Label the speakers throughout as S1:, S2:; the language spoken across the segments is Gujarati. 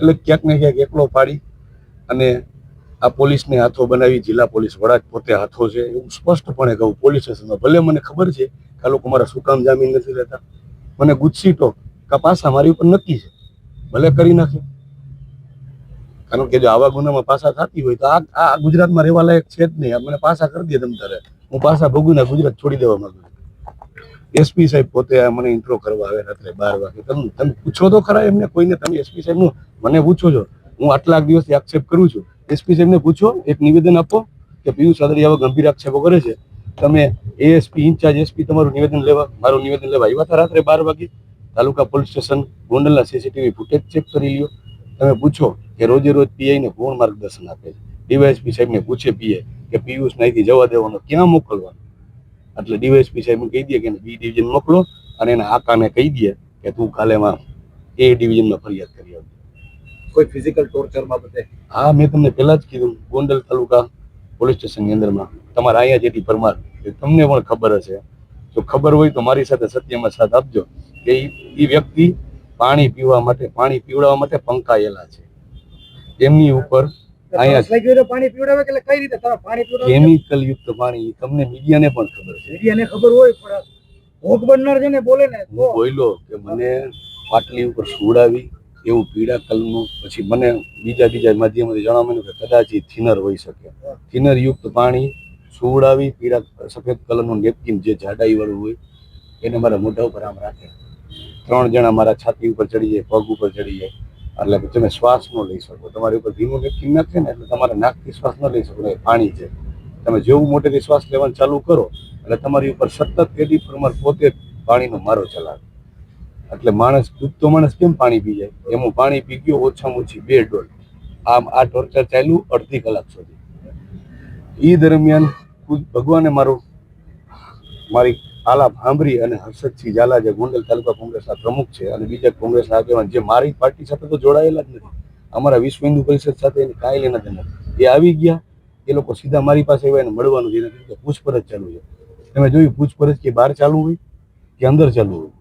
S1: એટલે ક્યાંક ને ક્યાંક એકલો પાડી અને આ પોલીસને હાથો બનાવી જિલ્લા પોલીસ વડા પોતે હાથો છે એવું સ્પષ્ટપણે કહું પોલીસ સ્ટેશનમાં. ભલે મને ખબર છે કે આ લોકો મારા શું કામ જામીન નથી લેતા, મને ગુસ્સીટો કા પાસા મારી ઉપર નક્કી છે, ભલે કરી નાખે. કારણ કે જો આવા ગુનામાં પાસા થતી હોય તો આ ગુજરાતમાં રહેવા લાયક છે જ નહીં. મને પાસા કરી દે તમ તારે, હું પાસા ભોગવીને ગુજરાત છોડી દેવા માંગુ છું. એસપી સાહેબ પોતે મને ઇન્ટ્રો કરવા આવે રાત્રે 12 વાગે. તમે પૂછો તો ખરા એમને, કોઈને તમે એસપી સાહેબનું મને પૂછો છો, હું આટલા દિવસથી આક્ષેપ કરું છું. એસપી સાહેબને પૂછો, એક નિવેદન આપો કે પિયુષ સાદરિયા આવા ગંભીર આક્ષેપો કરે છે, તમે એએસપી ઇન્ચાર્જ એસપી તમારું નિવેદન લેવા મારું નિવેદન લેવા આવ્યા હતા રાત્રે 12 વાગે. તાલુકા પોલીસ સ્ટેશન ગોંડલના સીસીટીવી ફૂટેજ ચેક કરી લ્યો. તમે પૂછો કે રોજે રોજ પીઆઈને કોણ માર્ગદર્શન આપે છે. ડીવાયએસપી સાહેબને પૂછે પીએ કે પિયુષ નાઈથી જવા દેવાનો, ક્યાં મોકલવાનો. એટલે ડીવાયએસપી સાહેબ કહી દે કે બી ડિવિઝન મોકલો અને એના આકાને કહી દે કે તું કાલેમાં એ ડિવિઝનમાં ફરિયાદ કરી આવજે.
S2: કોઈ ફિઝિકલ ટોર્ચર બાબતે?
S1: હા, મેં તમને પહેલા જ કીધું, ગોંડલ તાલુકા પોલીસ સ્ટેશનની અંદરમાં તમારા અહીંયા જેટી પરમાર, તમને પણ ખબર હશે. જો ખબર હોય તો મારી સાથે સત્યમાં સાથ આપજો કે એ વ્યક્તિ પાણી પીવડાવવા માટે પંકાયેલા છે. એમની ઉપર અહીંયા
S2: પાણી પીવડાવે કે કઈ રીતે તમે પાણી પીવડાવો?
S1: કેમિકલ યુક્ત પાણી. તમને મીડિયાને પણ ખબર છે.
S2: મીડિયાને ખબર હોય પણ ભોગ બનનાર છે ને બોલે ને
S1: હું બોલ્યો કે મને પાટલી ઉપર સુવડાવી એવું પીળા કલરનું, પછી મને બીજા માધ્યમથી જાણવા મળ્યું કે કદાચ એ થિનર હોઈ શકે. થિનર યુક્ત પાણી સુવડાવી પીળા સફેદ કલરનું નેપકિન જે જાડાઈ વાળું હોય એને મારા મોઢા ઉપર આમ રાખે. 3 જણા મારા છાતી ઉપર ચડી જાય, પગ ઉપર ચડી જાય, એટલે કે તમે શ્વાસ ન લઈ શકો. તમારી ઉપર ભીનું નેપકિન નાખે ને એટલે તમારા નાકથી શ્વાસ ન લઈ શકો. એ પાણી છે. તમે જેવું મોટેથી શ્વાસ લેવાનું ચાલુ કરો એટલે તમારી ઉપર સતત એડી પ્રમાણ પોતે પાણીનો મારો ચલાવે. એટલે માણસ ડૂબતો માણસ કેમ પાણી પી જાય, એમ હું પાણી પી ગયો ઓછામાં ઓછી 2 ડોલ. આ ટોર્ચર ચાલ્યું અડધી કલાક સુધી. એ દરમિયાન ભગવાને મારી આલાપ સાંભળી અને હર્ષદસિંહ ઝાલા જે ગોંડલ તાલુકા કોંગ્રેસના પ્રમુખ છે અને બીજા કોંગ્રેસના આગેવાન જે મારી પાર્ટી સાથે તો જોડાયેલા જ નથી, અમારા વિશ્વ હિન્દુ પરિષદ સાથે એની કાંઈ લેના દેના, એ આવી ગયા. એ લોકો સીધા મારી પાસે આવ્યા એને મળવાનું, જેને કીધું કે પૂછપરછ ચાલુ છે. તમે જોયું પૂછપરછ કે બહાર ચાલુ હોય કે અંદર ચાલુ હોય?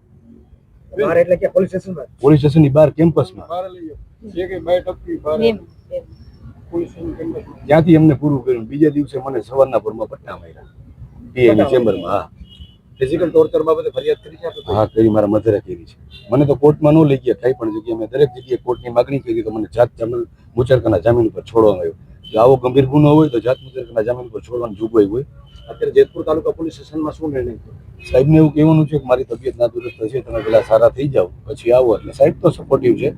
S2: બહાર એટલે કે પોલીસ સ્ટેશનમાં?
S1: પોલીસ સ્ટેશનની બહાર કેમ્પસમાં. ત્યાંથી એમને પૂરું કર્યું. બીજા દિવસે મને સવારના પરમાં પટ્ટા માર્યા પીએની ચેમ્બરમાં. હા,
S2: ફિઝિકલ ટોર્ચર બાબતે ફરિયાદ કરી છે?
S1: હા, કરી. મારા મધરે કરી છે. મને તો કોર્ટમાં ન લઈ ગયા કઈ પણ જગ્યાએ. મેં દરેક જગ્યાએ કોર્ટની માગણી કરી તો મને જાત મુચરકાના જામીન ઉપર છોડવામાં આવ્યો. જો આવો ગંભીર ગુનો હોય તો જાત મુચરકાના જામીન ઉપર છોડવાની જોગવાઈ હોય.
S2: અત્યારે જેતપુર તાલુકા પોલીસ સ્ટેશનમાં શું નિર્ણય થયો?
S1: સાહેબને એવું કહેવાનું છે કે મારી તબિયત નાદુરસ્ત છે, તમે પેલા સારા થઈ જાઓ પછી આવો. એટલે સાહેબ તો સપોર્ટિવ છે.